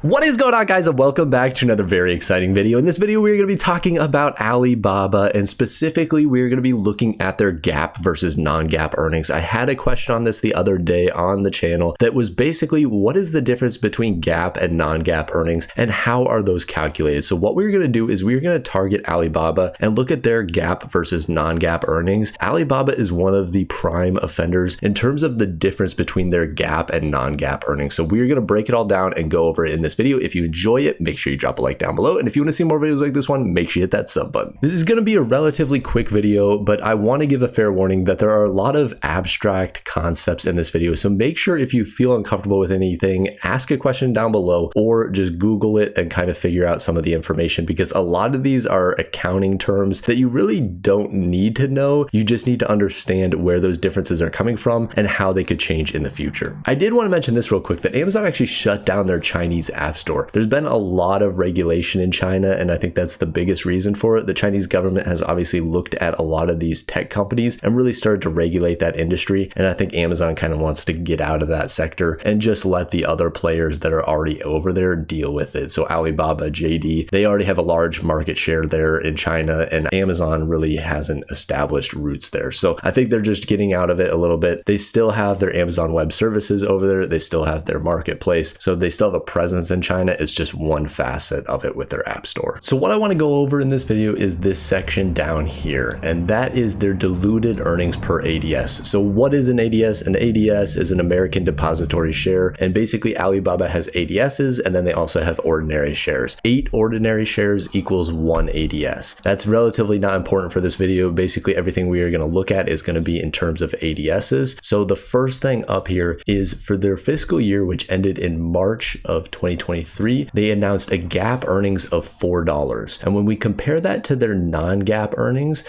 What is going on, guys, and welcome back to another very exciting video. In this video, we're going to be talking about Alibaba, and specifically, we're going to be looking at their GAAP versus non-GAAP earnings. I had a question on this the other day on the channel that was basically, what is the difference between GAAP and non-GAAP earnings, and how are those calculated? So what we're going to do is we're going to target Alibaba and look at their GAAP versus non-GAAP earnings. Alibaba is one of the prime offenders in terms of the difference between their GAAP and non-GAAP earnings. So we're going to break it all down and go over it in this video. If you enjoy it, make sure you drop a like down below, and if you want to see more videos like this one, make sure you hit that sub button. This is going to be a relatively quick video, but I want to give a fair warning that there are a lot of abstract concepts in this video, so make sure if you feel uncomfortable with anything, ask a question down below or just Google it and kind of figure out some of the information, because a lot of these are accounting terms that you really don't need to know. You just need to understand where those differences are coming from and how they could change in the future. I did want to mention this real quick, that Amazon actually shut down their Chinese app store. There's been a lot of regulation in China, and I think that's the biggest reason for it. The Chinese government has obviously looked at a lot of these tech companies and really started to regulate that industry, and I think Amazon kind of wants to get out of that sector and just let the other players that are already over there deal with it. So Alibaba, JD, they already have a large market share there in China, and Amazon really hasn't established roots there. So I think they're just getting out of it a little bit. They still have their Amazon Web Services over there. They still have their marketplace. So they still have a presence in China. It's just one facet of it with their app store. So what I want to go over in this video is this section down here, and that is their diluted earnings per ADS. So what is an ADS? An ADS is an American depository share, and basically Alibaba has ADSs, and then they also have ordinary shares. 8 ordinary shares equals 1 ADS. That's relatively not important for this video. Basically everything we are going to look at is going to be in terms of ADSs. So the first thing up here is for their fiscal year, which ended in March of 2023, they announced a GAAP earnings of $4. And when we compare that to their non-GAAP earnings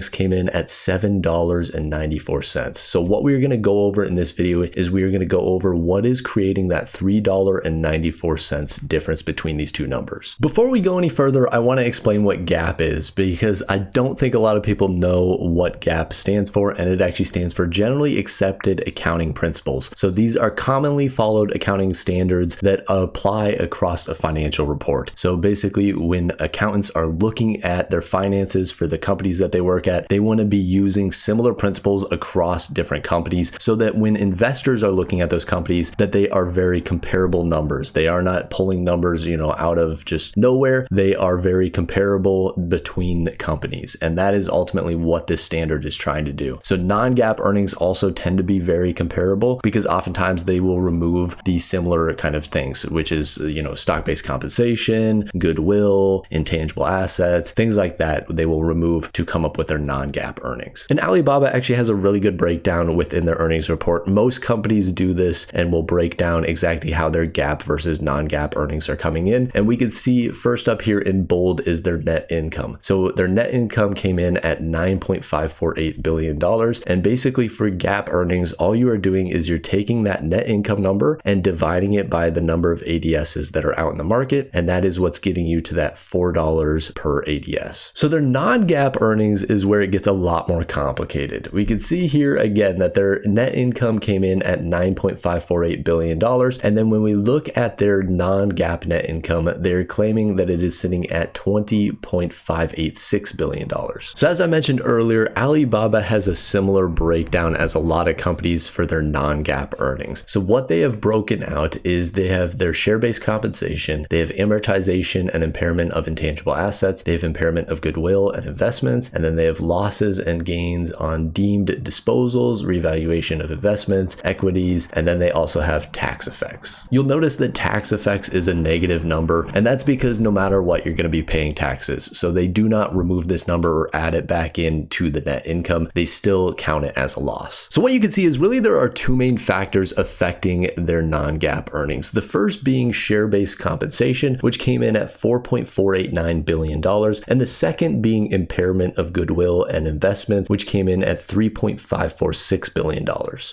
came in at $7.94. So what we're going to go over in this video is we're going to go over what is creating that $3.94 difference between these two numbers. Before we go any further, I want to explain what GAAP is, because I don't think a lot of people know what GAAP stands for, and it actually stands for Generally Accepted Accounting Principles. So these are commonly followed accounting standards that apply across a financial report. So basically, when accountants are looking at their finances for the companies that they work at, they want to be using similar principles across different companies, so that when investors are looking at those companies, that they are very comparable numbers. They are not pulling numbers, out of just nowhere. They are very comparable between companies, and that is ultimately what this standard is trying to do. So non-GAAP earnings also tend to be very comparable, because oftentimes they will remove the similar kind of things, which is, stock-based compensation, goodwill, intangible assets, things like that, they will remove to come up with their non-GAAP earnings. And Alibaba actually has a really good breakdown within their earnings report. Most companies do this and will break down exactly how their GAAP versus non-GAAP earnings are coming in. And we can see first up here in bold is their net income. So their net income came in at $9.548 billion. And basically for GAAP earnings, all you are doing is you're taking that net income number and dividing it by the number of ADSs that are out in the market, and that is what's getting you to that $4 per ADS. So their non-GAAP earnings is where it gets a lot more complicated. We can see here again that their net income came in at $9.548 billion, and then when we look at their non-GAAP net income, they're claiming that it is sitting at $20.586 billion. So as I mentioned earlier, Alibaba has a similar breakdown as a lot of companies for their non-GAAP earnings. So what they have broken out is they have their share-based compensation, they have amortization and impairment of intangible assets, they have impairment of goodwill and investments, and then they have losses and gains on deemed disposals, revaluation of investments, equities, and then they also have tax effects. You'll notice that tax effects is a negative number, and that's because no matter what, you're going to be paying taxes. So they do not remove this number or add it back into the net income. They still count it as a loss. So what you can see is really there are two main factors affecting their non-GAAP earnings. The first being share-based compensation, which came in at $4.489 billion, and the second being impairment of goodwill and investments, which came in at $3.546 billion.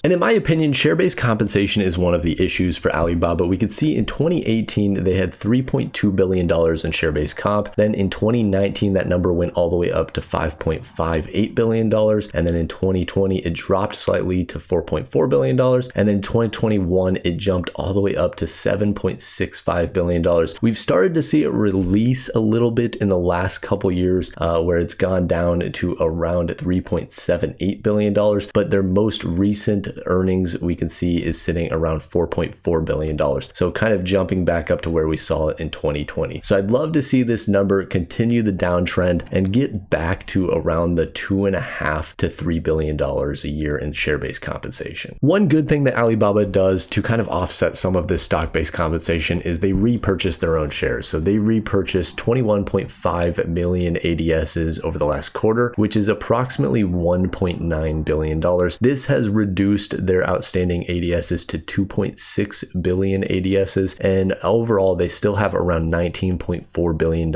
And in my opinion, share-based compensation is one of the issues for Alibaba. We could see in 2018, they had $3.2 billion in share-based comp. Then in 2019, that number went all the way up to $5.58 billion. And then in 2020, it dropped slightly to $4.4 billion. And then in 2021, it jumped all the way up to $7 $7.65 billion. We've started to see it release a little bit in the last couple years, where it's gone down to around $3.78 billion, but their most recent earnings we can see is sitting around $4.4 billion. So kind of jumping back up to where we saw it in 2020. So I'd love to see this number continue the downtrend and get back to around the $2.5 to $3 billion a year in share-based compensation. One good thing that Alibaba does to kind of offset some of this stock-based compensation is they repurchase their own shares. So they repurchased 21.5 million ADSs over the last quarter, which is approximately $1.9 billion. This has reduced their outstanding ADSs to 2.6 billion ADSs, and overall they still have around $19.4 billion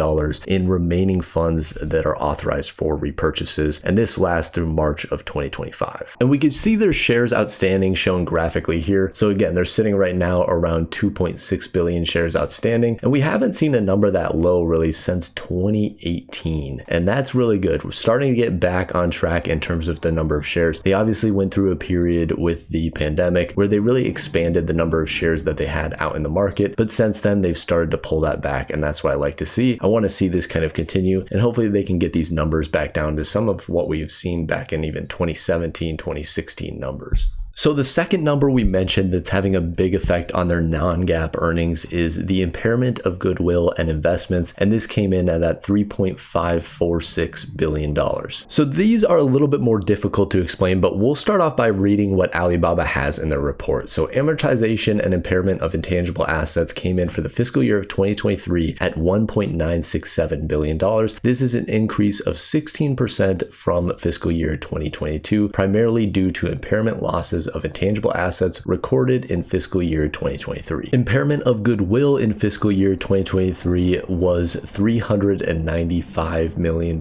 in remaining funds that are authorized for repurchases, and this lasts through March of 2025. And we can see their shares outstanding shown graphically here. So again, they're sitting right now around 2.6 billion shares outstanding, and we haven't seen a number that low really since 2018, and that's really good. We're starting to get back on track in terms of the number of shares. They obviously went through a period with the pandemic where they really expanded the number of shares that they had out in the market, but since then they've started to pull that back, and that's what I like to see. I want to see this kind of continue, and hopefully they can get these numbers back down to some of what we've seen back in even 2017, 2016 numbers. So the second number we mentioned that's having a big effect on their non-GAAP earnings is the impairment of goodwill and investments, and this came in at that $3.546 billion. So these are a little bit more difficult to explain, but we'll start off by reading what Alibaba has in their report. So amortization and impairment of intangible assets came in for the fiscal year of 2023 at $1.967 billion. This is an increase of 16% from fiscal year 2022, primarily due to impairment losses of intangible assets recorded in fiscal year 2023. Impairment of goodwill in fiscal year 2023 was $395 million,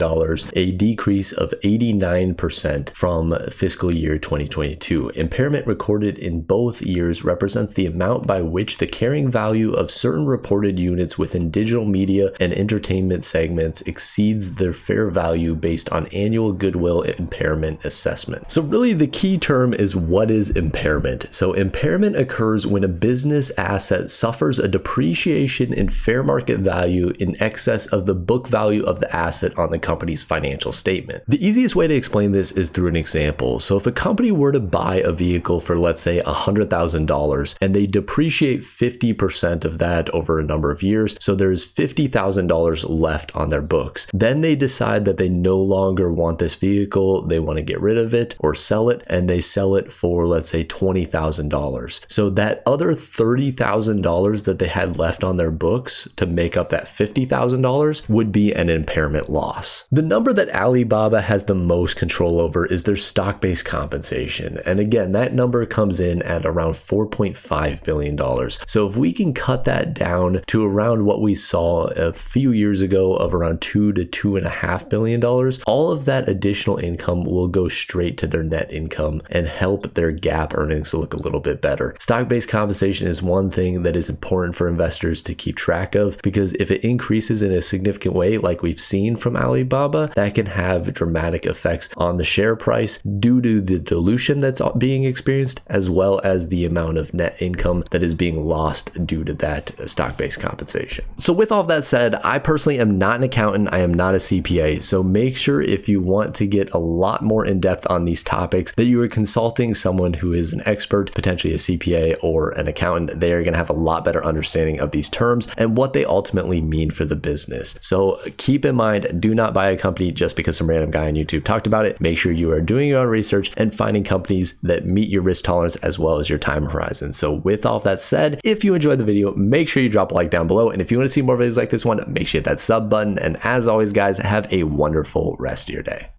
a decrease of 89% from fiscal year 2022. Impairment recorded in both years represents the amount by which the carrying value of certain reported units within digital media and entertainment segments exceeds their fair value based on annual goodwill impairment assessment. So really the key term is what is impairment. So impairment occurs when a business asset suffers a depreciation in fair market value in excess of the book value of the asset on the company's financial statement. The easiest way to explain this is through an example. So if a company were to buy a vehicle for, let's say, $100,000 and they depreciate 50% of that over a number of years, so there's $50,000 left on their books. Then they decide that they no longer want this vehicle, they want to get rid of it or sell it, and they sell it for, let's say, $20,000. So that other $30,000 that they had left on their books to make up that $50,000 would be an impairment loss. The number that Alibaba has the most control over is their stock-based compensation. And again, that number comes in at around $4.5 billion. So if we can cut that down to around what we saw a few years ago of around $2 to $2.5 billion, all of that additional income will go straight to their net income and help their GAAP earnings to look a little bit better. Stock-based compensation is one thing that is important for investors to keep track of, because if it increases in a significant way, like we've seen from Alibaba, that can have dramatic effects on the share price due to the dilution that's being experienced, as well as the amount of net income that is being lost due to that stock-based compensation. So with all of that said, I personally am not an accountant, I am not a CPA, so make sure if you want to get a lot more in depth on these topics that you are consulting someone who is an expert, potentially a CPA or an accountant. They are going to have a lot better understanding of these terms and what they ultimately mean for the business. So keep in mind, do not buy a company just because some random guy on YouTube talked about it. Make sure you are doing your own research and finding companies that meet your risk tolerance as well as your time horizon. So with all of that said, if you enjoyed the video, make sure you drop a like down below. And if you want to see more videos like this one, make sure you hit that sub button. And as always, guys, have a wonderful rest of your day.